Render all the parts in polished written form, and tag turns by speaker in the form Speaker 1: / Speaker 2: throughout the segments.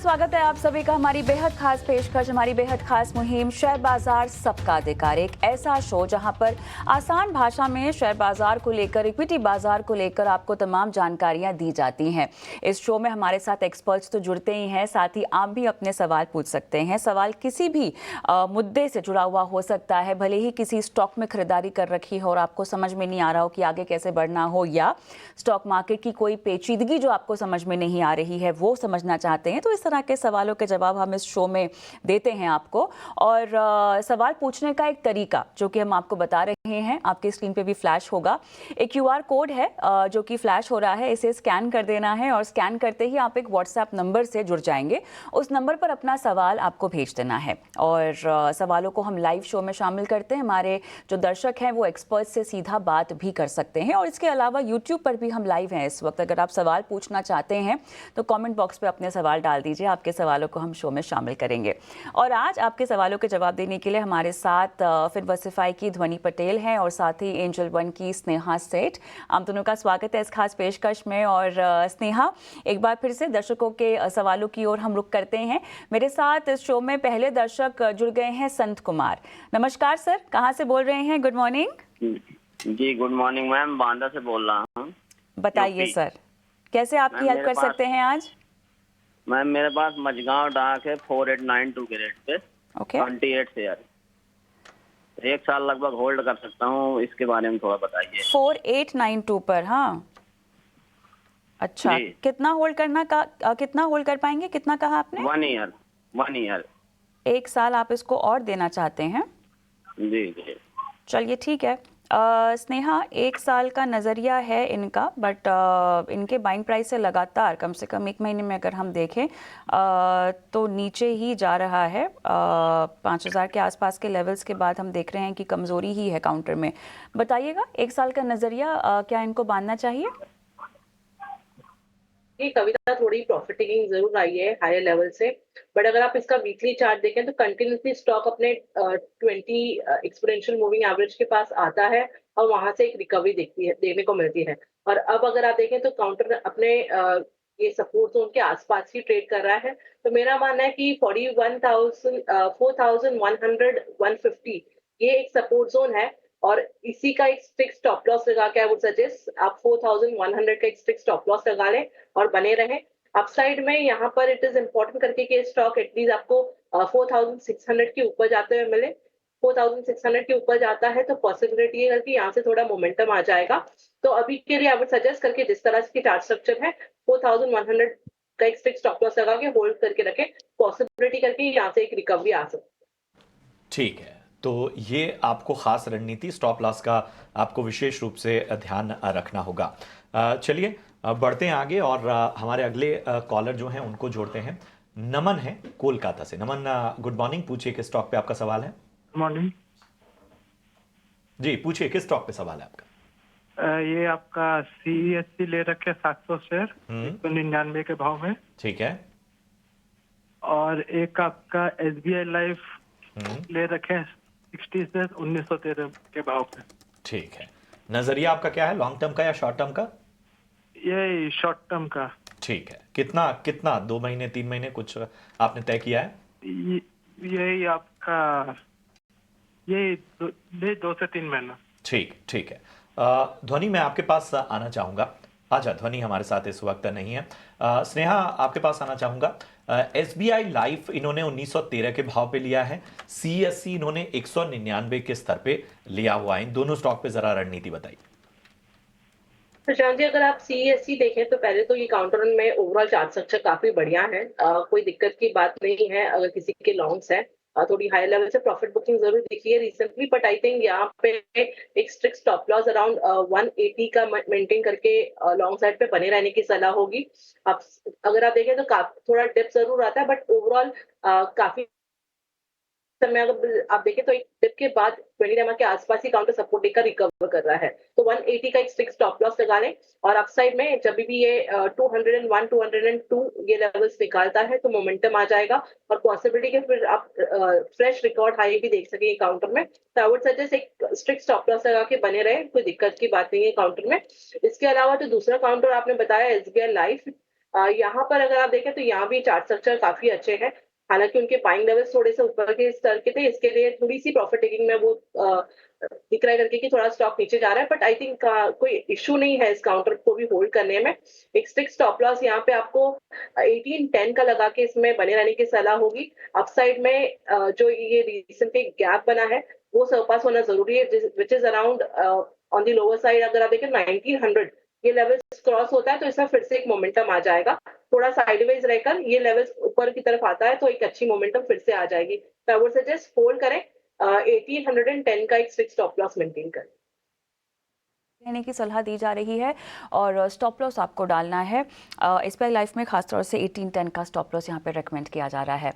Speaker 1: स्वागत है आप सभी का हमारी बेहद खास पेशकश, हमारी बेहद खास मुहिम शेयर बाजार सबका अधिकार। एक ऐसा शो जहां पर आसान भाषा में शेयर बाजार को लेकर, इक्विटी बाजार को लेकर आपको तमाम जानकारियां दी जाती हैं। इस शो में हमारे साथ एक्सपर्ट्स तो जुड़ते ही हैं, साथ ही आप भी अपने सवाल पूछ सकते हैं। सवाल किसी भी मुद्दे से जुड़ा हुआ हो सकता है, भले ही किसी स्टॉक में खरीदारी कर रखी हो और आपको समझ में नहीं आ रहा हो कि आगे कैसे बढ़ना हो, या स्टॉक मार्केट की कोई पेचीदगी जो आपको समझ में नहीं आ रही है वो समझना चाहते हैं, तो इस तरह के सवालों के जवाब हम इस शो में देते हैं आपको। और सवाल पूछने का एक तरीका जो कि हम आपको बता रहे हैं, आपकी स्क्रीन पे भी फ्लैश होगा। एक क्यूआर कोड है जो कि फ्लैश हो रहा है, इसे स्कैन कर देना है और स्कैन करते ही आप एक व्हाट्सएप नंबर से जुड़ जाएंगे। उस नंबर पर अपना सवाल आपको भेज देना है और सवालों को हम लाइव शो में शामिल करते हैं। हमारे जो दर्शक हैं वो एक्सपर्ट से सीधा बात भी कर सकते हैं और इसके अलावा यूट्यूब पर भी हम लाइव हैं इस वक्त। अगर आप सवाल पूछना चाहते हैं तो कमेंट बॉक्स पे अपने सवाल डाल दीजिए, आपके सवालों को हम शो में शामिल करेंगे। और आज आपके सवालों के जवाब देने के लिए हमारे साथ फिनवर्सिफाई की ध्वनि पटेल हैं और साथ ही एंजल वन की स्नेहा सेठ। आप दोनों का स्वागत है इस खास पेशकश में। और स्नेहा, एक बार फिर से दर्शकों के सवालों की ओर हम रुख करते हैं। मेरे साथ इस शो में पहले दर्शक जुड़ गए हैं संत कुमार। नमस्कार सर, कहाँ से बोल रहे हैं? Good morning.
Speaker 2: जी गुड मॉर्निंग मैम, बांदा से बोल रहा हूँ।
Speaker 1: बताइए सर, कैसे आपकी हेल्प कर सकते हैं आज?
Speaker 2: मैम मेरे पास मझगांव डाक है 4892 के रेट पे।
Speaker 1: ओके।
Speaker 2: 28 शेयर, एक साल लगभग होल्ड कर सकता हूँ, इसके बारे में थोड़ा बताइए।
Speaker 1: 4892 पर? हाँ, अच्छा। कितना होल्ड करना का कितना होल्ड कर पाएंगे? कितना कहा आपने?
Speaker 2: 1 ईयर। 1 ईयर,
Speaker 1: एक साल आप इसको और देना चाहते हैं?
Speaker 2: जी जी।
Speaker 1: चलिए ठीक है। स्नेहा, एक साल का नज़रिया है इनका, बट इनके बाइंग प्राइस से लगातार कम से कम एक महीने में अगर हम देखें तो नीचे ही जा रहा है। 5000 के आसपास के लेवल्स के बाद हम देख रहे हैं कि कमज़ोरी ही है काउंटर में। बताइएगा, एक साल का नज़रिया क्या इनको बांधना चाहिए?
Speaker 3: ये कविता थोड़ी प्रॉफिट टेकिंग जरूर आई है हायर लेवल से, बट अगर आप इसका वीकली चार्ट देखें तो कंटिन्यूसली स्टॉक अपने 20 एक्सपोनेंशियल मूविंग एवरेज के पास आता है और वहां से एक रिकवरी देखने को मिलती है। और अब अगर आप देखें तो काउंटर अपने ये सपोर्ट जोन के आसपास ही ट्रेड कर रहा है। तो मेरा मानना है कि 4100 150 ये एक सपोर्ट जोन है और इसी का एक फिक्स स्टॉप लॉस लगा के आई वुड सजेस्ट आप 4100 का एक फिक्स स्टॉप लॉस लगा लें और बने रहे। अपसाइड में यहाँ पर इट इज इम्पोर्टेंट करके कि स्टॉक एटलीस्ट आपको 4600 के ऊपर जाते हुए मिले। 4600 के ऊपर जाता है तो पॉसिबिलिटी है कि यहाँ से थोड़ा मोमेंटम आ जाएगा। तो अभी के लिए आई वुड सजेस्ट करके जिस तरह की चार्ट स्ट्रक्चर है 4100 का एक फिक्स स्टॉप लॉस लगा के होल्ड करके रखें, पॉसिबिलिटी करके यहाँ से एक रिकवरी आ सकती है।
Speaker 4: ठीक है, तो ये आपको खास रणनीति स्टॉप लॉस का आपको विशेष रूप से ध्यान रखना होगा। चलिए बढ़ते हैं आगे और हमारे अगले कॉलर जो हैं उनको जोड़ते हैं। नमन है कोलकाता से। नमन, गुड मॉर्निंग। पूछिए किस स्टॉक पे आपका सवाल है?
Speaker 5: मॉर्निंग
Speaker 4: जी, पूछिए किस स्टॉक पे सवाल है आपका?
Speaker 5: ये आपका CESC ले रखे 700 शेयर 199 के भाव में।
Speaker 4: ठीक है।
Speaker 5: और एक आपका SBI लाइफ ले रखे 60 से 1913 के भाव पे।
Speaker 4: ठीक है, नजरिया आपका क्या है, लॉन्ग टर्म का या शॉर्ट टर्म का?
Speaker 5: ये शॉर्ट टर्म का।
Speaker 4: ठीक है, कितना कितना 2 महीने 3 महीने कुछ आपने तय किया है?
Speaker 5: यही आपका ये 2 से 3 महीना।
Speaker 4: ठीक है। ध्वनि, मैं आपके पास आना चाहूंगा। अच्छा, ध्वनि हमारे साथ इस वक्त नहीं है। स्नेहा, आपके पास आना चाहूंगा। SBI लाइफ इन्होंने 1913 के भाव पे लिया है, CSC इन्होंने 199 के स्तर पे लिया हुआ है। इन दोनों स्टॉक पे जरा रणनीति बताइए।
Speaker 3: प्रशांत जी, अगर आप CESC देखें तो पहले तो ये काउंटर में ओवरऑल चार्ट स्ट्रक्चर काफी बढ़िया है, कोई दिक्कत की बात नहीं है। अगर किसी के लॉन्ग्स है थोड़ी हाई लेवल से प्रॉफिट बुकिंग जरूर दिखी है रिसेंटली, बट आई थिंक यहाँ पे एक स्ट्रिक्ट स्टॉप लॉस अराउंड 180 का मेंटेन करके लॉन्ग साइड पे बने रहने की सलाह होगी। अब अगर आप देखें तो थोड़ा डिप जरूर आता है, बट ओवरऑल काफी समय अगर आप देखें तो एक डिप के बाद 20 लेमा के आसपास ही काउंटर सपोर्ट देकर रिकवर कर रहा है। तो 180 का एक फिक्स स्टॉप लॉस लगा लें और अपसाइड में जब भी ये 201 202 ये लेवल्स निकालता है तो मोमेंटम आ जाएगा और पॉसिबिलिटी के फिर आप फ्रेश रिकॉर्ड हाई भी देख सकेंगे काउंटर में। तो आई वुड सजेस्ट एक स्ट्रिक्ट स्टॉप लॉस लगा के बने रहे, कोई दिक्कत की बात नहीं है काउंटर में। इसके अलावा जो दूसरा काउंटर आपने बताया SBI लाइफ, यहाँ पर अगर आप देखें तो यहाँ भी चार्ट स्ट्रक्चर काफी अच्छे हैं। हालांकि उनके बाइंग लेवल्स थोड़े से ऊपर के स्तर के थे, इसके लिए थोड़ी सी प्रॉफिट टेकिंग में वो दिख रहा है करके कि थोड़ा स्टॉक नीचे जा रहा है, बट आई थिंक कोई इशू नहीं है इस काउंटर को भी होल्ड करने में। एक स्ट्रिक्ट स्टॉप लॉस यहाँ पे आपको 1810 का लगा के इसमें बने रहने की सलाह होगी। अपसाइड में जो ये रिसेंटली गैप बना है वो सरपास होना जरूरी है, which is around on the lower side. अगर आप देखें 1900 ये लेवल क्रॉस होता है तो इसमें फिर से एक मोमेंटम आ जाएगा। थोड़ा साइडवेज रहकर ये लेवल्स ऊपर की तरफ आता है तो एक अच्छी मोमेंटम फिर से आ जाएगी। तो आई वुड सजेस्ट होल्ड करें, 1810 का एक स्ट्रिक्ट स्टॉप लॉस मेंटेन करें।
Speaker 1: रहने की सलाह दी जा रही है और स्टॉप लॉस आपको डालना है। एसबीआई लाइफ में खासतौर से 1810 का स्टॉप लॉस यहाँ पे रेकमेंड किया जा रहा है।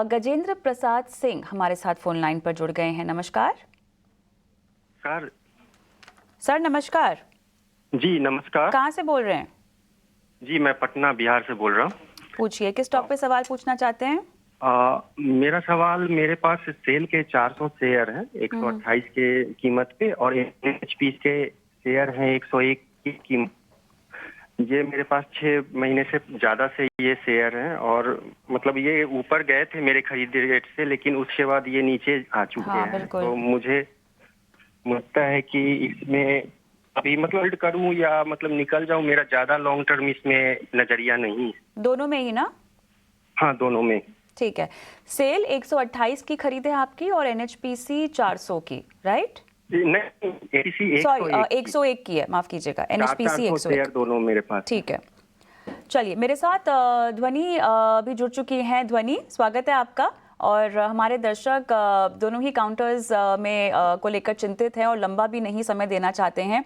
Speaker 1: गजेंद्र प्रसाद सिंह हमारे साथ फोन लाइन पर जुड़ गए हैं। नमस्कार सर। नमस्कार
Speaker 6: जी। नमस्कार।
Speaker 1: कहाँ से बोल रहे हैं?
Speaker 6: जी मैं पटना बिहार से बोल रहा हूँ।
Speaker 1: पूछिए, किस टॉप पे सवाल पूछना चाहते हैं?
Speaker 6: मेरा सवाल, मेरे पास सेल के 400 शेयर हैं 128 के कीमत पे, और एनएचपी के शेयर हैं 101 की कीमत। ये मेरे पास 6 महीने से ज्यादा से ये शेयर हैं, और मतलब ये ऊपर गए थे मेरे खरीद रेट से, लेकिन उसके बाद ये नीचे आ चुके हैं। तो मुझे लगता है कि इसमें अभी मतलब होल्ड करूं या मतलब निकल जाऊं, मेरा ज्यादा लॉन्ग टर्म इसमें नजरिया नहीं।
Speaker 1: दोनों में ही ना?
Speaker 6: हाँ, दोनों में।
Speaker 1: ठीक है। सेल 128 की खरीद है आपकी और एनएचपीसी 400 की, राइट?
Speaker 6: नहीं,
Speaker 1: सॉरी 101 की है, माफ कीजिएगा। एनएचपीसी 101
Speaker 6: दोनों मेरे पास।
Speaker 1: ठीक है। चलिए, मेरे साथ ध्वनि भी जुड़ चुकी हैं। ध्वनि, स्वागत है आपका। और हमारे दर्शक दोनों ही काउंटर्स में को लेकर चिंतित हैं और लंबा भी नहीं समय देना चाहते हैं।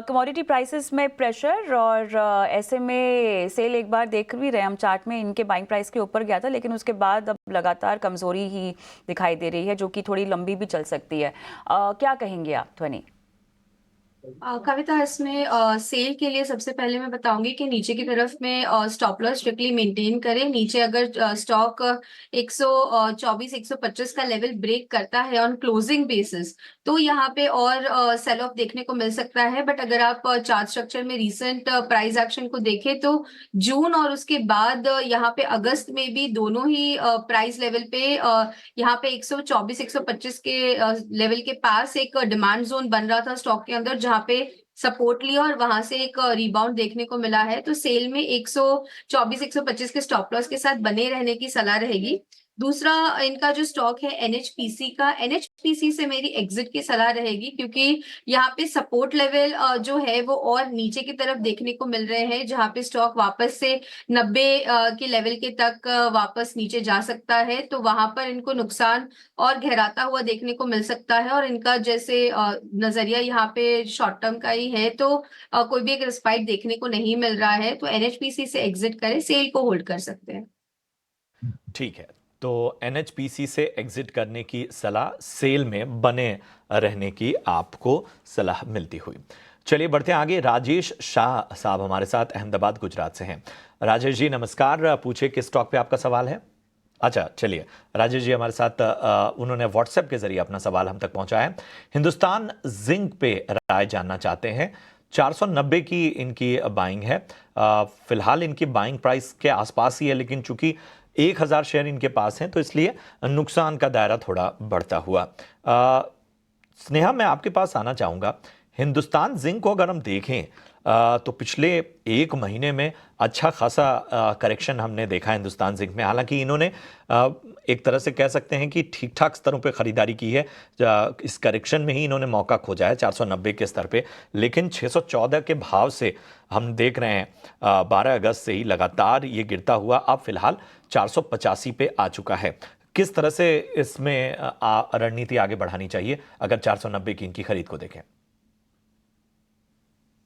Speaker 1: कमोडिटी प्राइसेस में प्रेशर, और ऐसे में सेल एक बार देख भी रहे हम चार्ट में, इनके बाइंग प्राइस के ऊपर गया था, लेकिन उसके बाद अब लगातार कमजोरी ही दिखाई दे रही है, जो कि थोड़ी लंबी भी चल सकती है। क्या कहेंगे आप ध्वनि?
Speaker 7: कविता, इसमें सेल के लिए सबसे पहले मैं बताऊंगी कि नीचे की तरफ में स्टॉप लॉस स्ट्रिक्टली मेंटेन करें। नीचे अगर स्टॉक 124 125 का लेवल ब्रेक करता है ऑन क्लोजिंग बेसिस, तो यहाँ पे और सेल ऑफ देखने को मिल सकता है। बट अगर आप चार्ट स्ट्रक्चर में रीसेंट प्राइस एक्शन को देखें तो जून और उसके बाद यहाँ पे अगस्त में भी दोनों ही प्राइस लेवल पे यहाँ पे 124 125 के लेवल के पास एक डिमांड जोन बन रहा था स्टॉक के अंदर, जहाँ पे सपोर्ट लिया और वहां से एक रिबाउंड देखने को मिला है। तो सेल में 124 125 के स्टॉप लॉस के साथ बने रहने की सलाह रहेगी। दूसरा, इनका जो स्टॉक है एनएचपीसी का, एनएचपीसी से मेरी एग्जिट की सलाह रहेगी, क्योंकि यहाँ पे सपोर्ट लेवल जो है वो और नीचे की तरफ देखने को मिल रहे हैं, जहाँ पे स्टॉक वापस से 90 के लेवल के तक वापस नीचे जा सकता है। तो वहां पर इनको नुकसान और गहराता हुआ देखने को मिल सकता है, और इनका जैसे नजरिया यहाँ पे शॉर्ट टर्म का ही है, तो कोई भी एक रिस्पाइट देखने को नहीं मिल रहा है। तो एनएचपीसी से एग्जिट करें, सेल को होल्ड कर सकते हैं।
Speaker 4: ठीक है, तो एनएचपीसी से एग्जिट करने की सलाह, सेल में बने रहने की आपको सलाह मिलती हुई। चलिए बढ़ते हैं आगे। राजेश शाह साहब हमारे साथ अहमदाबाद गुजरात से हैं। राजेश जी नमस्कार, पूछे किस स्टॉक पे आपका सवाल है? अच्छा, चलिए राजेश जी हमारे साथ उन्होंने व्हाट्सएप के जरिए अपना सवाल हम तक पहुंचाया है। हिंदुस्तान जिंक पे राय जानना चाहते हैं। 490 की इनकी बाइंग है। फिलहाल इनकी बाइंग प्राइस के आसपास ही है, लेकिन चूंकि 1000 शेयर इनके पास हैं तो इसलिए नुकसान का दायरा थोड़ा बढ़ता हुआ। स्नेहा, मैं आपके पास आना चाहूँगा। हिंदुस्तान जिंक को अगर हम देखें तो पिछले 1 महीने में अच्छा खासा करेक्शन हमने देखा है हिंदुस्तान जिंक में। हालांकि इन्होंने एक तरह से कह सकते हैं कि ठीक ठाक स्तरों पे खरीदारी की है। इस करेक्शन में ही इन्होंने मौका खोजा है 490 के स्तर पे, लेकिन 614 के भाव से हम देख रहे हैं 12 अगस्त से ही लगातार ये गिरता हुआ अब फिलहाल 485 पे आ चुका है। किस तरह से इसमें रणनीति आगे बढ़ानी चाहिए अगर 490 की इनकी खरीद को देखें?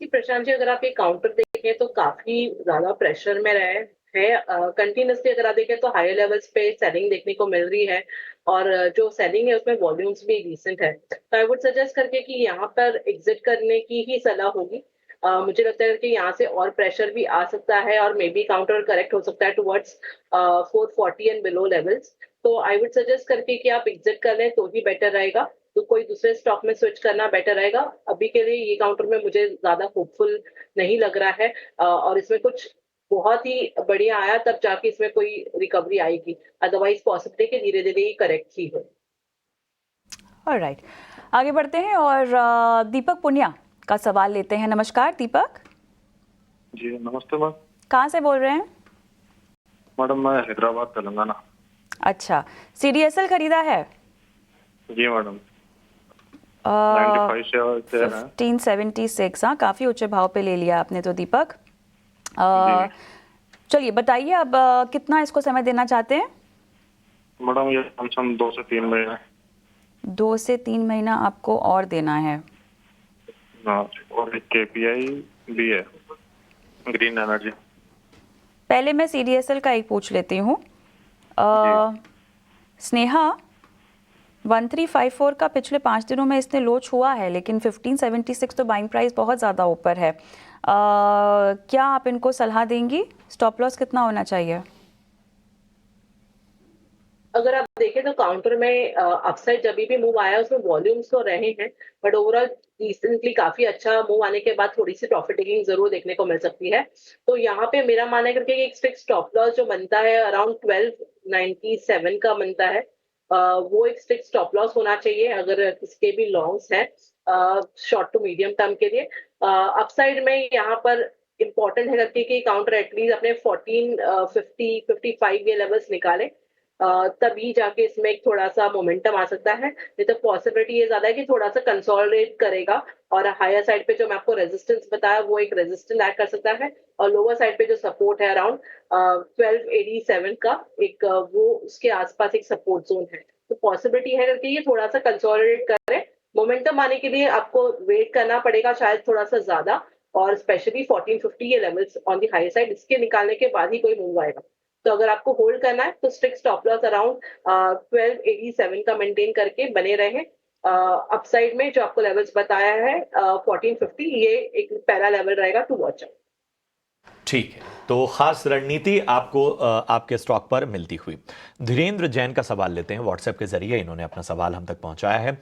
Speaker 3: प्रशांत जी, अगर आप ये काउंटर देखें तो काफी ज्यादा प्रेशर में रहे हैं। कंटिन्यूसली अगर आप देखें तो हायर लेवल्स पे सेलिंग देखने को मिल रही है, और जो सेलिंग है उसमें वॉल्यूम्स भी डिसेंट है। तो आई वुड सजेस्ट करके कि यहाँ पर एग्जिट करने की ही सलाह होगी। मुझे लगता है कि यहाँ से और प्रेशर भी आ सकता है, और मे बी काउंटर करेक्ट हो सकता है टुवर्ड्स 440 एंड बिलो लेवल्स। तो आई वुड सजेस्ट करके कि आप एग्जिट कर लें तो ही बेटर रहेगा, तो कोई दूसरे स्टॉक में स्विच करना बेटर रहेगा। अभी के लिए ये काउंटर में मुझे ज्यादा होपफुल नहीं लग रहा है, और इसमें कुछ बहुत ही बढ़िया आया तब जाके इसमें कोई रिकवरी आएगी, अदरवाइज पॉसिबिलिटी है कि धीरे धीरे ही करेक्ट ही हो।
Speaker 1: ऑलराइट, आगे बढ़ते हैं और दीपक पुनिया का सवाल लेते हैं। नमस्कार दीपक।
Speaker 8: जी नमस्ते मैम।
Speaker 1: कहाँ से बोल रहे हैं?
Speaker 8: मैडम मैं हैदराबाद तेलंगाना।
Speaker 1: अच्छा, CDSL खरीदा है?
Speaker 8: जी मैडम 95 से है।
Speaker 1: 1576, हाँ काफ़ी ऊंचे भाव पे ले लिया आपने तो दीपक। चलिए बताइए अब कितना इसको समय देना चाहते हैं?
Speaker 8: मैडम ये कम से कम 2 से 3 महीने।
Speaker 1: 2 से 3 महीना आपको और देना है।
Speaker 8: हाँ, और एक KPI भी है, ग्रीन एनर्जी।
Speaker 1: पहले मैं CDSL का एक पूछ लेती हूँ। स्नेहा 1354 का पिछले 5 दिनों में इसने लो छुआ है, लेकिन 1576 तो बाइंग प्राइस बहुत ज़्यादा ऊपर है। क्या आप इनको सलाह देंगी? स्टॉप लॉस कितना होना चाहिए?
Speaker 3: अगर आप देखें तो काउंटर में अपसाइड जब भी मूव आया उसमें वॉल्यूम्स तो रहे हैं, बट ओवरऑल रिसेंटली काफी अच्छा मूव आने के बाद थोड़ी सी प्रॉफिट टेकिंग जरूर देखने को मिल सकती है। तो यहाँ पे मेरा मानना है करके एक स्ट्रिक्ट स्टॉप लॉस जो बनता है अराउंड 1297 का बनता है, वो एक स्ट्रिक्ट स्टॉप लॉस होना चाहिए अगर किसके भी लॉन्ग्स हैं शॉर्ट टू मीडियम टर्म के लिए। अपसाइड में यहाँ पर इम्पोर्टेंट है करके कि काउंटर एटलीस्ट अपने 1450 55 ये लेवल्स निकाले, तभी जाके इसमें एक थोड़ा सा मोमेंटम आ सकता है। नहीं तो पॉसिबिलिटी ये ज्यादा है कि थोड़ा सा कंसोलिडेट करेगा और हायर साइड पे जो मैं आपको रेजिस्टेंस बताया वो एक रेजिस्टेंस ऐड कर सकता है, और लोअर साइड पे जो सपोर्ट है अराउंड 1287 का एक वो उसके आसपास एक सपोर्ट जोन है। तो पॉसिबिलिटी है कि ये थोड़ा सा कंसोलिडेट करे। मोमेंटम आने के लिए आपको वेट करना पड़ेगा शायद थोड़ा सा ज्यादा, और स्पेशली 1450 ये levels on the high side, इसके निकालने के बाद ही कोई मूव आएगा। तो अगर आपको होल्ड करना है तो स्ट्रिक्ट स्टॉप लॉस अराउंड 1287 का मेंटेन करके बने रहे। अपसाइड में जो आपको लेवल्स बताया है 1450, ये एक पहला लेवल रहेगा टू वॉच आउट।
Speaker 4: ठीक है, तो खास रणनीति आपको आपके स्टॉक पर मिलती हुई। धीरेन्द्र जैन का सवाल लेते हैं, व्हाट्सएप के जरिए इन्होंने अपना सवाल हम तक पहुंचाया है।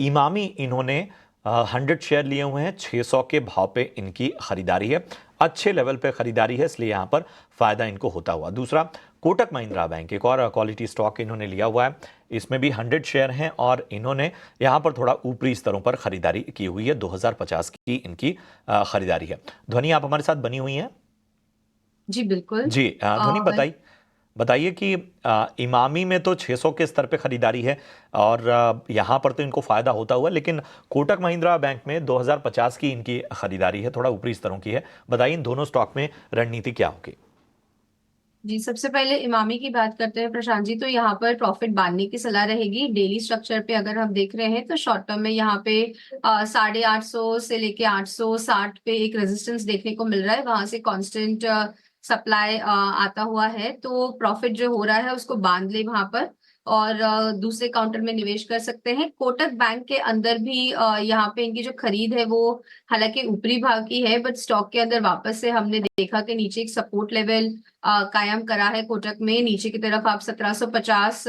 Speaker 4: इमामी इन्होंने 100 शेयर लिए हुए हैं, 600 के भाव पे इनकी खरीदारी है, अच्छे लेवल पे खरीदारी है, इसलिए यहाँ पर फायदा इनको होता हुआ। दूसरा, कोटक महिंद्रा बैंक एक और क्वालिटी स्टॉक इन्होंने लिया हुआ है, इसमें भी 100 शेयर हैं और इन्होंने यहाँ पर थोड़ा ऊपरी स्तरों पर खरीदारी की हुई है, 2050 की इनकी खरीदारी है। ध्वनि आप हमारे साथ बनी हुई हैं?
Speaker 7: जी बिल्कुल
Speaker 4: जी ध्वनि बताइए कि इमामी में तो 600 के स्तर पे खरीदारी है और यहाँ पर तो इनको फायदा होता हुआ, लेकिन कोटक महिंद्रा बैंक में 2050 की इनकी खरीदारी है, थोड़ा ऊपरी स्तरों की है। बताइए इन दोनों स्टॉक में रणनीति क्या होगी?
Speaker 7: जी, सबसे पहले इमामी की बात करते हैं प्रशांत जी, तो यहाँ पर प्रॉफिट बांधने की सलाह रहेगी। डेली स्ट्रक्चर पे अगर हम देख रहे हैं तो शॉर्ट टर्म में यहाँ पे 850 से लेके 860 पे एक रेजिस्टेंस देखने को मिल रहा है, वहां से कांस्टेंट सप्लाई आता हुआ है, तो प्रॉफिट जो हो रहा है उसको बांध ले वहां पर और दूसरे काउंटर में निवेश कर सकते हैं। कोटक बैंक के अंदर भी यहाँ पे इनकी जो खरीद है वो हालांकि ऊपरी भाग की है, बट स्टॉक के अंदर वापस से हमने देखा कि नीचे एक सपोर्ट लेवल कायम करा है कोटक में। नीचे की तरफ आप 1750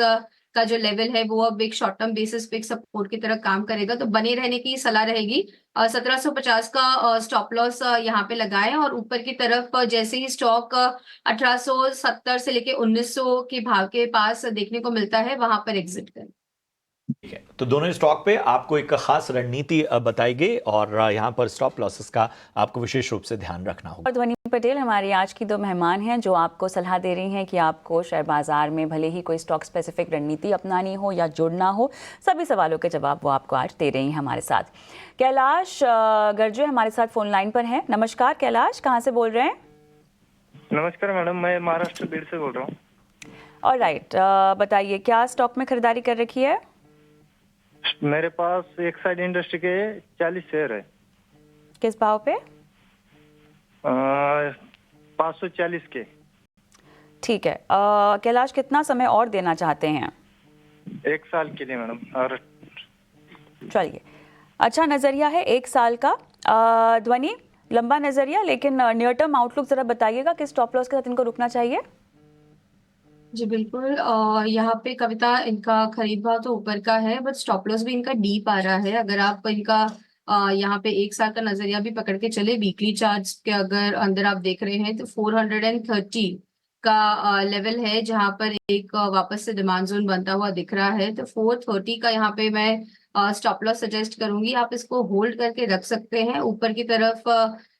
Speaker 7: का जो लेवल है वो अब एक शॉर्ट टर्म बेसिस पे एक सपोर्ट की तरह काम करेगा, तो बने रहने की सलाह रहेगी। 1750 का स्टॉप लॉस यहाँ पे लगाएं और ऊपर की तरफ जैसे ही स्टॉक 1870 से लेके 1900 के भाव के पास देखने को मिलता है वहां पर एग्जिट करें।
Speaker 4: ठीक है, तो दोनों स्टॉक पे आपको एक खास रणनीति बताई गई और यहाँ पर स्टॉप लॉसेस का आपको विशेष रूप से ध्यान रखना होगा।
Speaker 1: और ध्वनि पटेल हमारी आज की 2 मेहमान हैं जो आपको सलाह दे रही हैं कि आपको शेयर बाजार में भले ही कोई स्टॉक स्पेसिफिक रणनीति अपनानी हो या जुड़ना हो, सभी सवालों के जवाब वो आपको आज दे रही हैं हमारे साथ। कैलाश गर्जे हमारे साथ फोन लाइन पर हैं। नमस्कार कैलाश, कहाँ से बोल रहे हैं?
Speaker 5: नमस्कार मैडम, मैं महाराष्ट्र बीड़ से बोल रहा हूँ।
Speaker 1: ऑलराइट, बताइए क्या स्टॉक में खरीदारी कर रखी है?
Speaker 5: मेरे पास एक साइड इंडस्ट्री के 40 शेयर है।
Speaker 1: किस भाव पे?
Speaker 5: 540 के।
Speaker 1: ठीक है, कैलाश कितना समय और देना चाहते हैं?
Speaker 5: 1 साल के लिए मैडम। और
Speaker 1: चलिए, अच्छा नज़रिया है 1 साल का। ध्वनि लंबा नज़रिया, लेकिन नियर टर्म आउटलुक ज़रा बताइएगा किस स्टॉप लॉस के साथ इनको रुकना चाहिए?
Speaker 7: जी बिल्कुल, यहाँ पे कविता इनका खरीद भाव तो ऊपर का है बट स्टॉप लॉस भी इनका डीप आ रहा है। अगर आप इनका यहाँ पे 1 साल का नजरिया भी पकड़ के चले, वीकली चार्ट के अगर अंदर आप देख रहे हैं तो 430 का लेवल है जहां पर एक वापस से डिमांड जोन बनता हुआ दिख रहा है। तो 430 का यहाँ पे मैं स्टॉप लॉस सजेस्ट करूंगी, आप इसको होल्ड करके रख सकते हैं। ऊपर की तरफ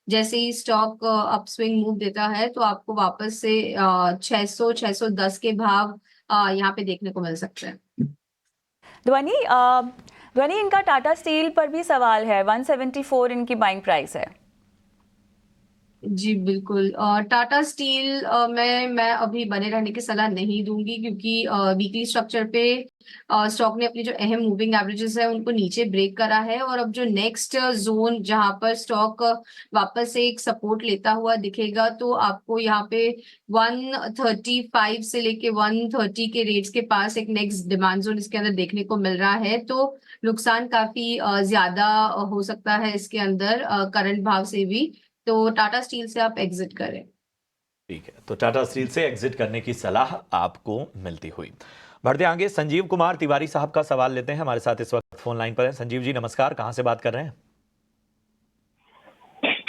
Speaker 7: जैसे ही स्टॉक अपस्विंग मूव देता है तो आपको वापस से 600 610 के भाव यहाँ पे देखने को मिल सकते हैं।
Speaker 1: ध्वनि, इनका टाटा स्टील पर भी सवाल है, 174 इनकी बाइंग प्राइस है।
Speaker 7: जी बिल्कुल, टाटा स्टील मैं अभी बने रहने की सलाह नहीं दूंगी, क्योंकि वीकली स्ट्रक्चर पे स्टॉक ने अपनी जो अहम मूविंग एवरेजेस है उनको नीचे ब्रेक करा है, और अब जो नेक्स्ट जोन जहां पर स्टॉक वापस से एक सपोर्ट लेता हुआ दिखेगा तो आपको यहाँ पे 135 से लेके 130 के रेट्स के पास एक नेक्स्ट डिमांड जोन इसके अंदर देखने को मिल रहा है। तो नुकसान काफी ज्यादा हो सकता है इसके अंदर करंट भाव से भी, तो टाटा स्टील से आप एग्जिट करें।
Speaker 4: ठीक है, तो टाटा स्टील से एग्जिट करने की सलाह आपको मिलती हुई। बढ़ते आगे, संजीव कुमार तिवारी साहब का सवाल लेते हैं, हमारे साथ इस वक्त फोन लाइन पर हैं। संजीव जी नमस्कार, कहां से बात कर रहे हैं?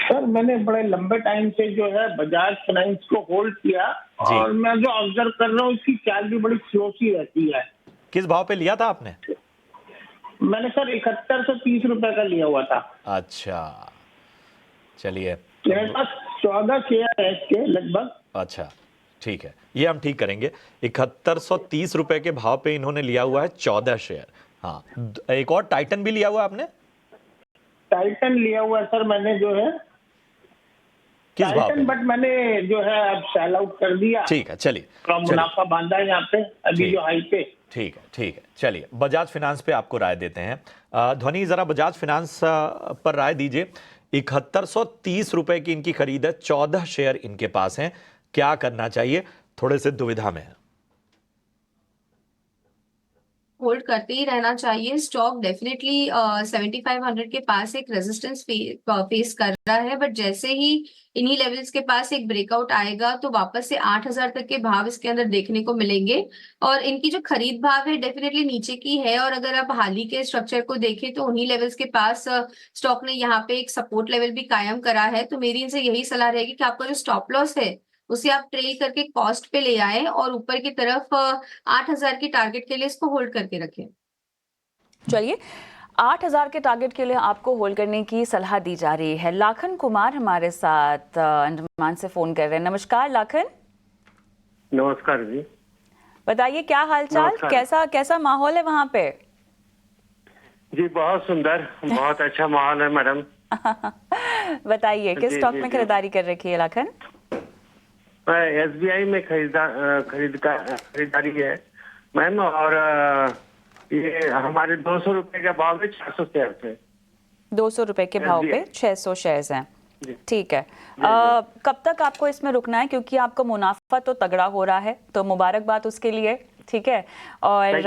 Speaker 9: सर मैंने बड़े लंबे टाइम से जो है बजाज फाइनेंस को होल्ड किया, और मैं जो ऑब्जर्व कर रहा हूँ इसकी चाल भी बड़ी स्लो सी रहती है।
Speaker 4: किस भाव पे लिया था आपने?
Speaker 9: मैंने सर 7130 रुपए का लिया हुआ था।
Speaker 4: अच्छा, चलिए,
Speaker 9: मेरे पास 14 शेयर है इसके लगभग।
Speaker 4: अच्छा ठीक है, ये हम ठीक करेंगे। 7130 रुपए के भाव पे इन्होंने लिया हुआ है 14 शेयर। हाँ, एक और टाइटन भी लिया हुआ आपने?
Speaker 9: टाइटन लिया हुआ है सर मैंने, जो है
Speaker 4: किस भाव पे?
Speaker 9: बट मैंने जो है अब सेल आउट कर दिया।
Speaker 4: ठीक है, चलिए,
Speaker 9: मुनाफा बांधा है यहाँ पे अभी जो हाई पे।
Speaker 4: ठीक है, चलिए बजाज फाइनेंस पे आपको राय देते हैं। ध्वनि, जरा बजाज फाइनेंस पर राय दीजिए। 7130 रुपए की इनकी खरीद है, 14 शेयर इनके पास हैं, क्या करना चाहिए? थोड़े से दुविधा में है।
Speaker 7: होल्ड करते ही रहना चाहिए। स्टॉक डेफिनेटली 7500 के पास एक रेजिस्टेंस फेस कर रहा है, बट जैसे ही इन्हीं लेवल्स के पास एक ब्रेकआउट आएगा तो वापस से 8000 तक के भाव इसके अंदर देखने को मिलेंगे, और इनकी जो खरीद भाव है डेफिनेटली नीचे की है। और अगर आप हाल ही के स्ट्रक्चर को देखें तो उन्हीं लेवल्स के पास स्टॉक ने यहाँ पे एक सपोर्ट लेवल भी कायम करा है। तो मेरी इनसे यही सलाह रहेगी कि आपका जो स्टॉप लॉस है उसे आप ट्रेल करके कॉस्ट पे ले आए, और ऊपर की तरफ 8000 की टारगेट के लिए इसको होल्ड करके रखें।
Speaker 1: चलिए, 8000 के टारगेट के लिए आपको होल्ड करने की सलाह दी जा रही है। लाखन कुमार हमारे साथ अंडमान से फोन कर रहे हैं। नमस्कार लाखन।
Speaker 6: नमस्कार जी।
Speaker 1: बताइए क्या हालचाल, कैसा माहौल है वहाँ पे?
Speaker 6: जी बहुत सुंदर, बहुत अच्छा माहौल है मैडम।
Speaker 1: बताइए किस स्टॉक में खरीदारी कर रखी है लाखन?
Speaker 6: SBI में खरीदारी है मैम, और ये हमारे 200 रुपए का भाव है, 400 शेयर थे।
Speaker 1: 200 रुपए के भाव पे 600 शेयर्स हैं। ठीक है, कब तक आपको इसमें रुकना है? क्योंकि आपका मुनाफा तो तगड़ा हो रहा है, तो मुबारकबाद उसके लिए। ठीक है, और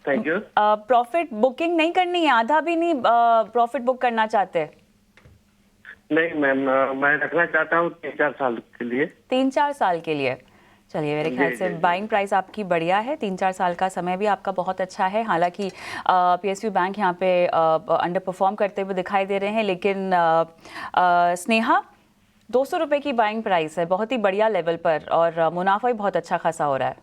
Speaker 6: थैंक यू।
Speaker 1: प्रॉफिट बुकिंग नहीं करनी है, आधा भी नहीं प्रॉफिट बुक करना चाहते?
Speaker 6: नहीं मैम, मैं रखना चाहता हूँ 3-4 साल के लिए।
Speaker 1: 3-4 साल के लिए? चलिए, मेरे ख्याल से बाइंग प्राइस आपकी बढ़िया है। 3-4 साल का समय भी आपका बहुत अच्छा है। हालांकि PSU बैंक यहाँ पे अंडर परफॉर्म करते हुए दिखाई दे रहे हैं, लेकिन स्नेहा 200 रुपए की बाइंग प्राइस है, बहुत ही बढ़िया लेवल पर, और मुनाफा भी बहुत अच्छा खासा हो रहा है।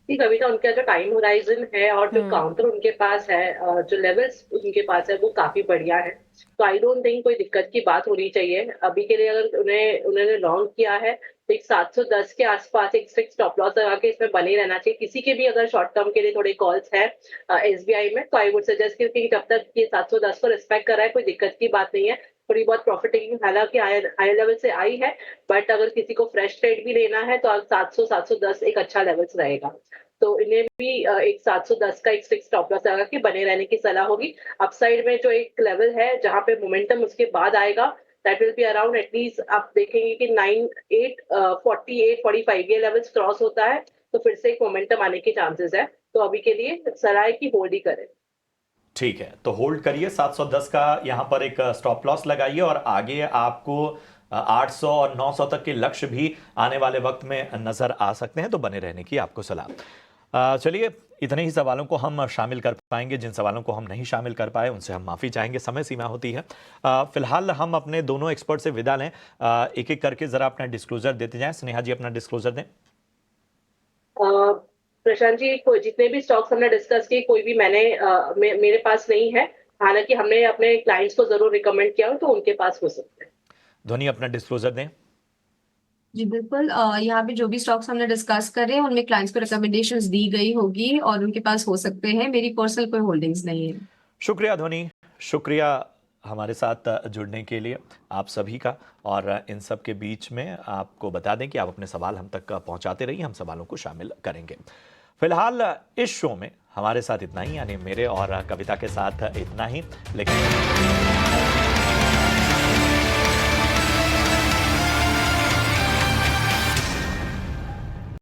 Speaker 3: कविता, उनका जो टाइम होराइजन है और जो काउंटर उनके पास है, जो लेवल्स उनके पास है, वो काफी बढ़िया है। तो आई डोंट थिंक कोई दिक्कत की बात होनी चाहिए अभी के लिए। अगर उन्होंने लॉन्ग किया है तो एक 710 के आसपास एक स्ट्रिक्ट स्टॉप लॉस लगा के इसमें बने रहना चाहिए। किसी के भी अगर शॉर्ट टर्म के लिए थोड़े कॉल्स है SBI में, तो आई वुड सजेस्ट कि जब तक ये 710 को रिस्पेक्ट कर रहा है कोई दिक्कत की बात नहीं है। थोड़ी बहुत प्रॉफिट टेकिंग हालांकि हायर लेवल से आई है, बट अगर किसी को फ्रेश ट्रेड भी लेना है तो 700-710 एक अच्छा लेवल्स रहेगा। तो इन्हें भी एक 710 का एक स्ट्रिक्ट स्टॉप लॉस लगा के बने रहने की सलाह होगी। अपसाइड में जो एक लेवल है जहां पे मोमेंटम उसके बाद आएगा, that will be around at least आप देखेंगे कि 9848-45 ये लेवल्स क्रॉस होता है तो फिर से एक मोमेंटम आने के चांसेस है। तो अभी के लिए सलाह है कि होल्ड ही करें।
Speaker 4: ठीक है, तो होल्ड करिए, 710 का यहाँ पर एक स्टॉप लॉस लगाइए, और आगे आपको 800 और 900 तक के लक्ष्य भी आने वाले वक्त में नजर आ सकते हैं, तो बने रहने की आपको सलाह। चलिए, इतने ही सवालों को हम शामिल कर पाएंगे। जिन सवालों को हम नहीं शामिल कर पाए उनसे हम माफ़ी चाहेंगे, समय सीमा होती है। फिलहाल हम अपने दोनों एक्सपर्ट से विदा लें। एक एक करके ज़रा अपना डिस्क्लोजर देते जाएं। स्नेहा जी अपना डिस्क्लोजर दें।
Speaker 3: प्रशांत जी, जितने भी स्टॉक्स हमने डिस्कस किए कोई भी मेरे पास नहीं है। हालांकि हमने अपने क्लाइंट्स को जरूर रिकमेंड किया हो तो उनके पास हो सकते हैं।
Speaker 4: ध्वनि अपना डिस्क्लोजर दें।
Speaker 7: जी बिल्कुल, यहाँ पे जो भी स्टॉक्स हमने डिस्कस करे हैं उनमें क्लाइंट्स को रिकमेंडेशंस दी गई होगी और उनके पास हो सकते हैं। मेरी पर्सनल कोई होल्डिंग्स नहीं है।
Speaker 4: शुक्रिया ध्वनि, शुक्रिया हमारे साथ जुड़ने के लिए आप सभी का। और इन सब के बीच में आपको बता दें कि आप अपने सवाल हम तक पहुंचाते रहिए, हम सवालों को शामिल करेंगे। फिलहाल इस शो में हमारे साथ इतना ही, यानी मेरे और कविता के साथ इतना ही। लेकिन